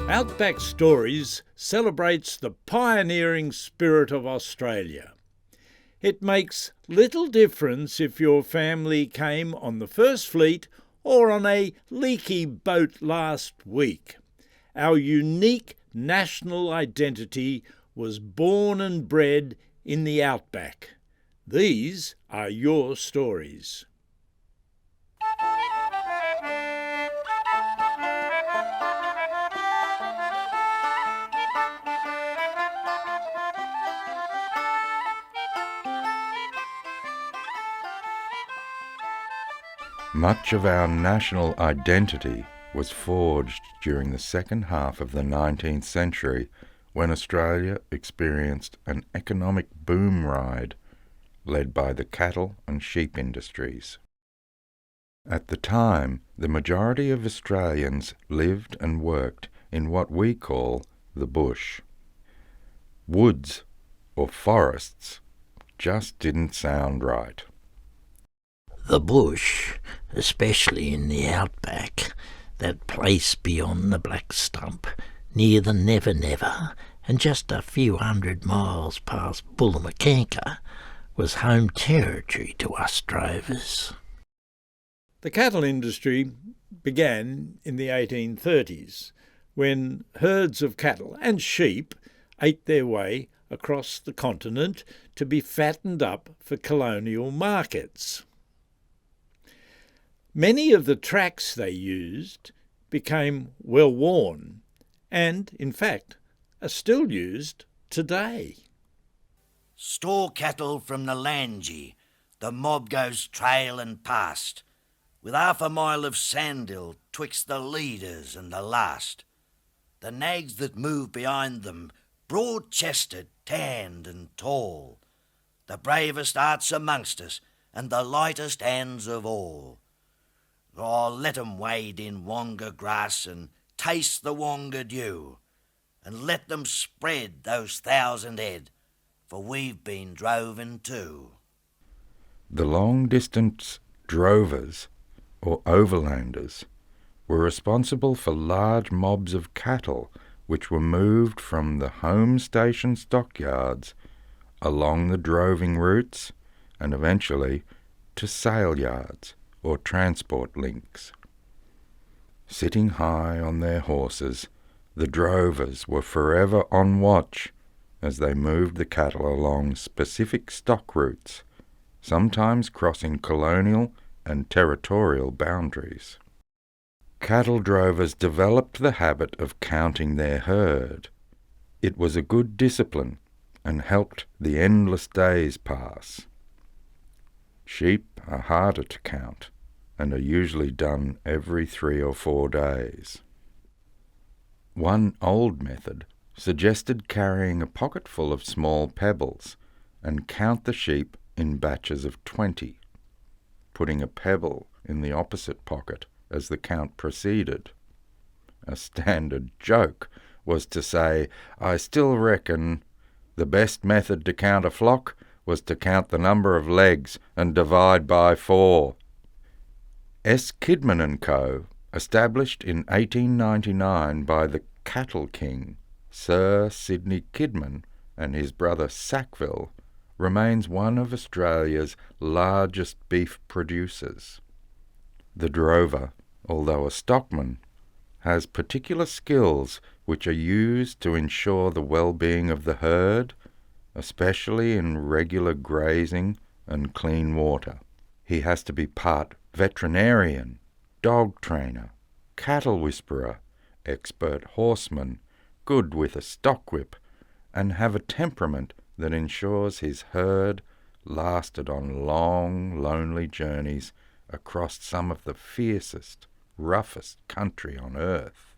Outback Stories celebrates the pioneering spirit of Australia. It makes little difference if your family came on the First Fleet or on a leaky boat last week. Our unique national identity was born and bred in the Outback. These are your stories. Much of our national identity was forged during the second half of the 19th century when Australia experienced an economic boom ride led by the cattle and sheep industries. At the time, the majority of Australians lived and worked in what we call the bush. Woods, or forests, just didn't sound right. The bush, especially in the outback, that place beyond the Black Stump, near the Never Never, and just a few 100 miles past Bullamakanka, was home territory to us drovers. The cattle industry began in the 1830s, when herds of cattle and sheep ate their way across the continent to be fattened up for colonial markets. Many of the tracks they used became well worn and, in fact, are still used today. Store cattle from the Langy, the mob goes trailing past, with 1/2 mile of sandhill twixt the leaders and the last. The nags that move behind them, broad-chested, tanned and tall, the bravest hearts amongst us and the lightest hands of all. Oh, let 'em wade in wonga grass and taste the wonga dew, and let them spread those 1,000 head, for we've been droven too. The long-distance drovers, or overlanders, were responsible for large mobs of cattle which were moved from the home station stockyards along the droving routes and eventually to sale yards or transport links. Sitting high on their horses, the drovers were forever on watch as they moved the cattle along specific stock routes, sometimes crossing colonial and territorial boundaries. Cattle drovers developed the habit of counting their herd. It was a good discipline and helped the endless days pass. Sheep are harder to count and are usually done every 3 or 4 days. One old method suggested carrying a pocketful of small pebbles and count the sheep in batches of 20, putting a pebble in the opposite pocket as the count proceeded. A standard joke was to say, "I still reckon the best method to count a flock was to count the number of legs and divide by 4. S. Kidman and Co., established in 1899 by the cattle king, Sir Sidney Kidman, and his brother Sackville, remains one of Australia's largest beef producers. The drover, although a stockman, has particular skills which are used to ensure the well-being of the herd, especially in regular grazing and clean water. He has to be part veterinarian, dog trainer, cattle whisperer, expert horseman, good with a stock whip, and have a temperament that ensures his herd lasted on long, lonely journeys across some of the fiercest, roughest country on earth.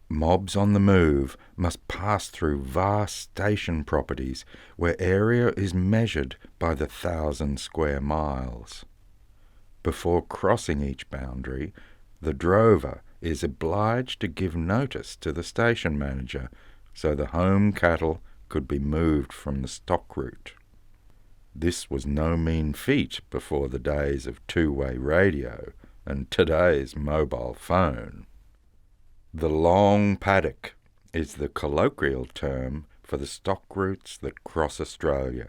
Mobs on the move must pass through vast station properties where area is measured by the 1,000 square miles. Before crossing each boundary, the drover is obliged to give notice to the station manager so the home cattle could be moved from the stock route. This was no mean feat before the days of two-way radio and today's mobile phone. The long paddock is the colloquial term for the stock routes that cross Australia,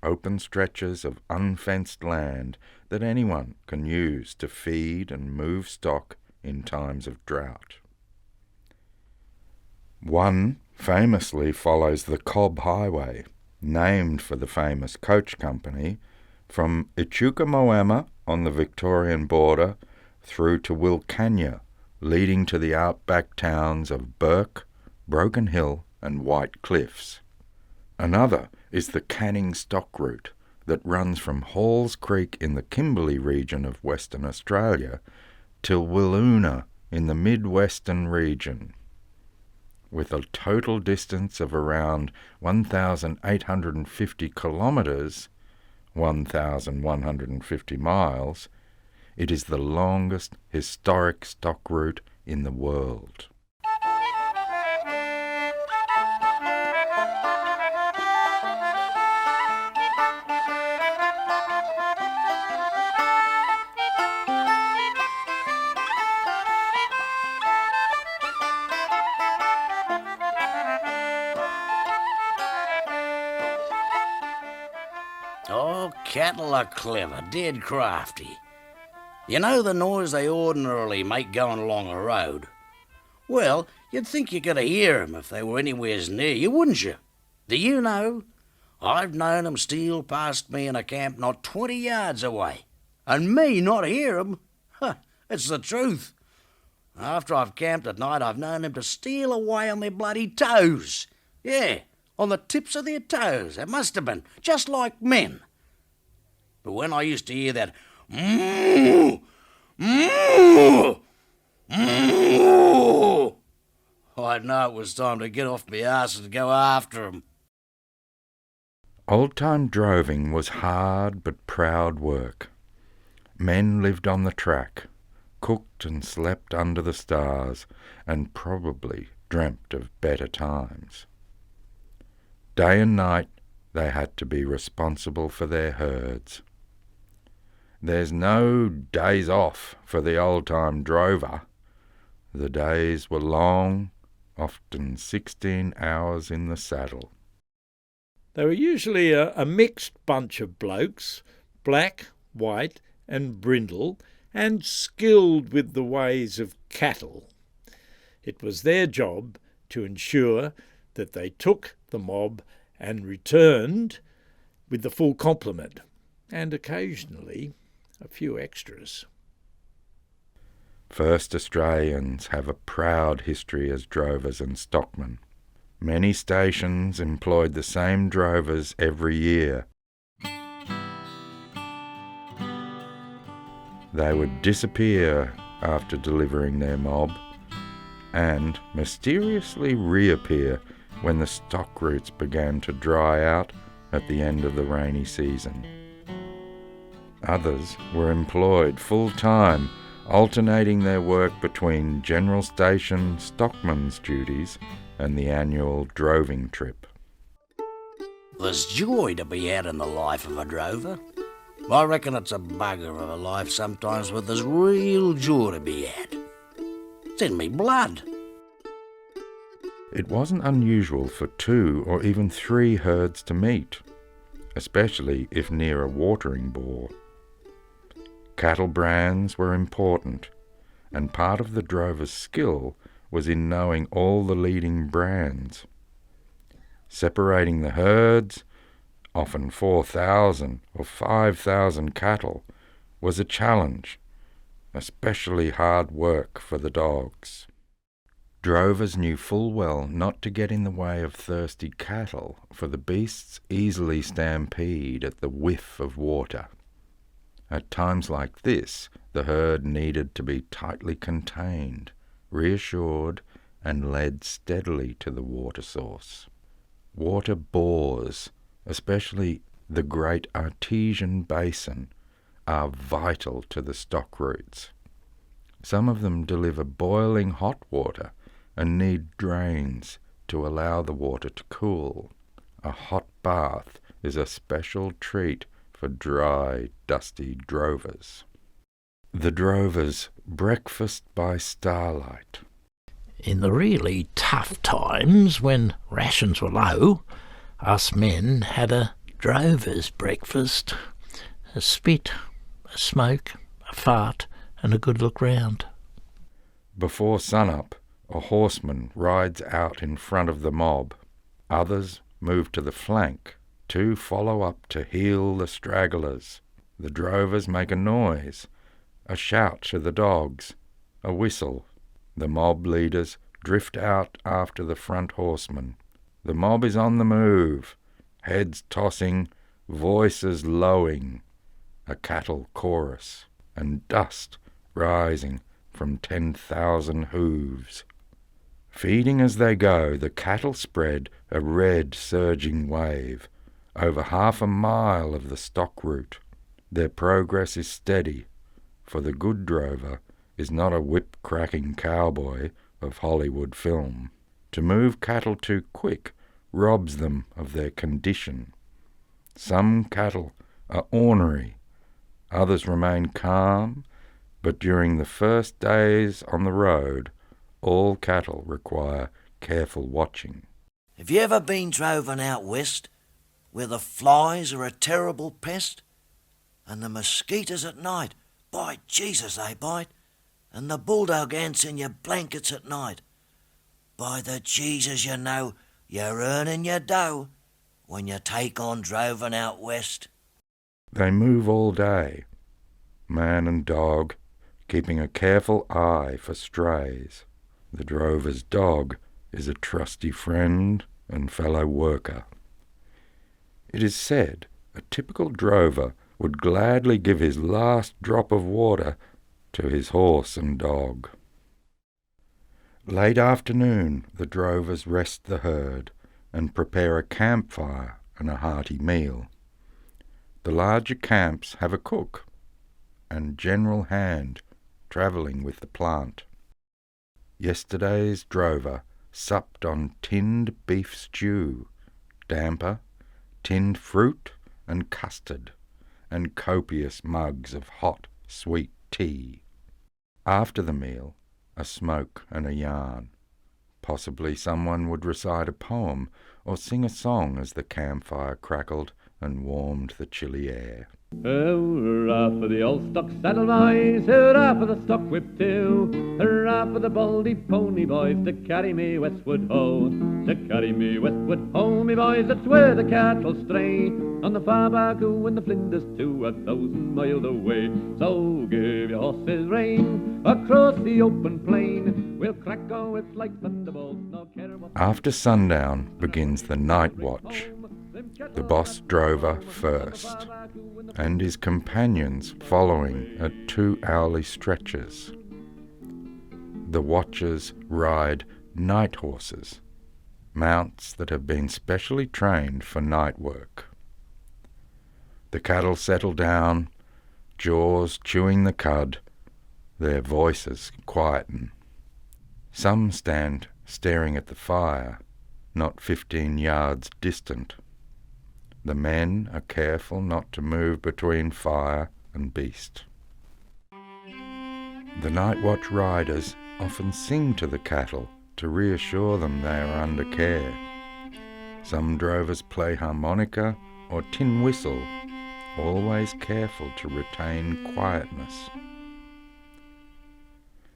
open stretches of unfenced land that anyone can use to feed and move stock in times of drought. One famously follows the Cobb Highway, named for the famous coach company, from Echuca Moama on the Victorian border through to Wilcannia, leading to the outback towns of Burke, Broken Hill and White Cliffs. Another is the Canning Stock Route that runs from Halls Creek in the Kimberley region of Western Australia till Wiluna in the mid-western region. With a total distance of around 1,850 kilometres, 1,150 miles, it is the longest historic stock route in the world. Oh, cattle are clever, dead crafty. You know the noise they ordinarily make going along a road? Well, you'd think you could hear 'em if they were anywheres near you, wouldn't you? Do you know? I've known 'em steal past me in a camp not 20 yards away, and me not hear 'em. It's the truth. After I've camped at night, I've known 'em to steal away on their bloody toes. Yeah, on the tips of their toes. It must have been, just like men. But when I used to hear that moo, moo, moo, I'd know it was time to get off my arse and go after 'em. Old-time droving was hard but proud work. Men lived on the track, cooked and slept under the stars, and probably dreamt of better times. Day and night they had to be responsible for their herds. There's no days off for the old-time drover. The days were long, often 16 hours in the saddle. They were usually a mixed bunch of blokes, black, white and brindle, and skilled with the ways of cattle. It was their job to ensure that they took the mob and returned with the full complement, and occasionally a few extras. First Australians have a proud history as drovers and stockmen. Many stations employed the same drovers every year. They would disappear after delivering their mob and mysteriously reappear when the stock routes began to dry out at the end of the rainy season. Others were employed full-time, alternating their work between general station stockman's duties and the annual droving trip. There's joy to be had in the life of a drover. I reckon it's a bugger of a life sometimes, but there's real joy to be had. It's in me blood. It wasn't unusual for 2 or even 3 herds to meet, especially if near a watering bore. Cattle brands were important, and part of the drover's skill was in knowing all the leading brands. Separating the herds, often 4,000 or 5,000 cattle, was a challenge, especially hard work for the dogs. Drovers knew full well not to get in the way of thirsty cattle, for the beasts easily stampede at the whiff of water. At times like this, the herd needed to be tightly contained, reassured, and led steadily to the water source. Water bores, especially the Great Artesian Basin, are vital to the stock routes. Some of them deliver boiling hot water and need drains to allow the water to cool. A hot bath is a special treat for dry, dusty drovers. The drovers breakfast by starlight. In the really tough times, when rations were low, us men had a drover's breakfast. A spit, a smoke, a fart, and a good look round. Before sunup, a horseman rides out in front of the mob. Others move to the flank to follow up to heal the stragglers. The drovers make a noise, a shout to the dogs, a whistle. The mob leaders drift out after the front horseman. The mob is on the move, heads tossing, voices lowing, a cattle chorus, and dust rising from 10,000 hooves. Feeding as they go, the cattle spread a red surging wave over 1/2 mile of the stock route. Their progress is steady, for the good drover is not a whip-cracking cowboy of Hollywood film. To move cattle too quick robs them of their condition. Some cattle are ornery, others remain calm, but during the first days on the road, all cattle require careful watching. Have you ever been droven out west, where the flies are a terrible pest? And the mosquitoes at night, by Jesus they bite, and the bulldog ants in your blankets at night. By the Jesus you know, you're earning your dough when you take on droving out west. They move all day, man and dog, keeping a careful eye for strays. The drover's dog is a trusty friend and fellow worker. It is said a typical drover would gladly give his last drop of water to his horse and dog. Late afternoon, the drovers rest the herd and prepare a campfire and a hearty meal. The larger camps have a cook and general hand travelling with the plant. Yesterday's drover supped on tinned beef stew, damper, tinned fruit and custard, and copious mugs of hot, sweet tea. After the meal, a smoke and a yarn. Possibly someone would recite a poem or sing a song as the campfire crackled and warmed the chilly air. Hurrah for the old stock saddle boys, hurrah for the stock whip too, hurrah for the baldy pony boys to carry me westward ho, to carry me westward ho, me boys, that's where the cattle stray, on the Farbagoo and the Flinders too, 1,000 miles away. So give your horses rein across the open plain, we'll crack our whips like thunderbolts, no care what. After sundown begins the night watch. The boss drover first, and his companions following at 2 hourly stretches. The watchers ride night horses, mounts that have been specially trained for night work. The cattle settle down, jaws chewing the cud, their voices quieten. Some stand staring at the fire, not 15 yards distant. The men are careful not to move between fire and beast. The night watch riders often sing to the cattle to reassure them they are under care. Some drovers play harmonica or tin whistle, always careful to retain quietness.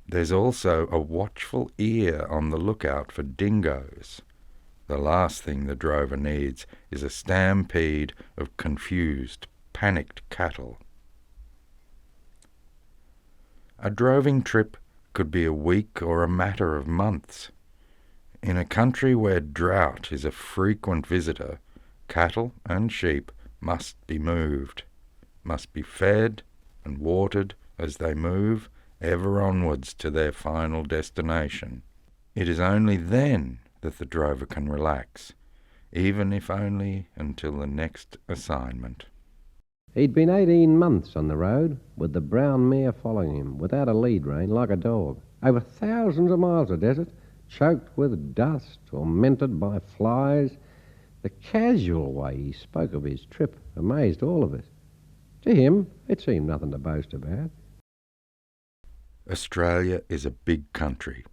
There's also a watchful ear on the lookout for dingoes. The last thing the drover needs is a stampede of confused, panicked cattle. A droving trip could be a week or a matter of months. In a country where drought is a frequent visitor, cattle and sheep must be moved, must be fed and watered as they move ever onwards to their final destination. It is only then that the drover can relax, even if only until the next assignment. He'd been 18 months on the road, with the brown mare following him, without a lead rein, like a dog, over thousands of miles of desert, choked with dust, tormented by flies, The casual way he spoke of his trip amazed all of us. To him, it seemed nothing to boast about. Australia is a big country,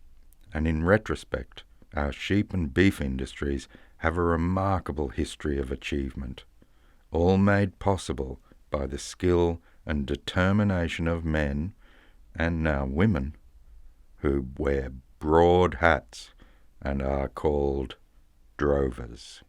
and in retrospect, our sheep and beef industries have a remarkable history of achievement, all made possible by the skill and determination of men, and now women, who wear broad hats and are called drovers.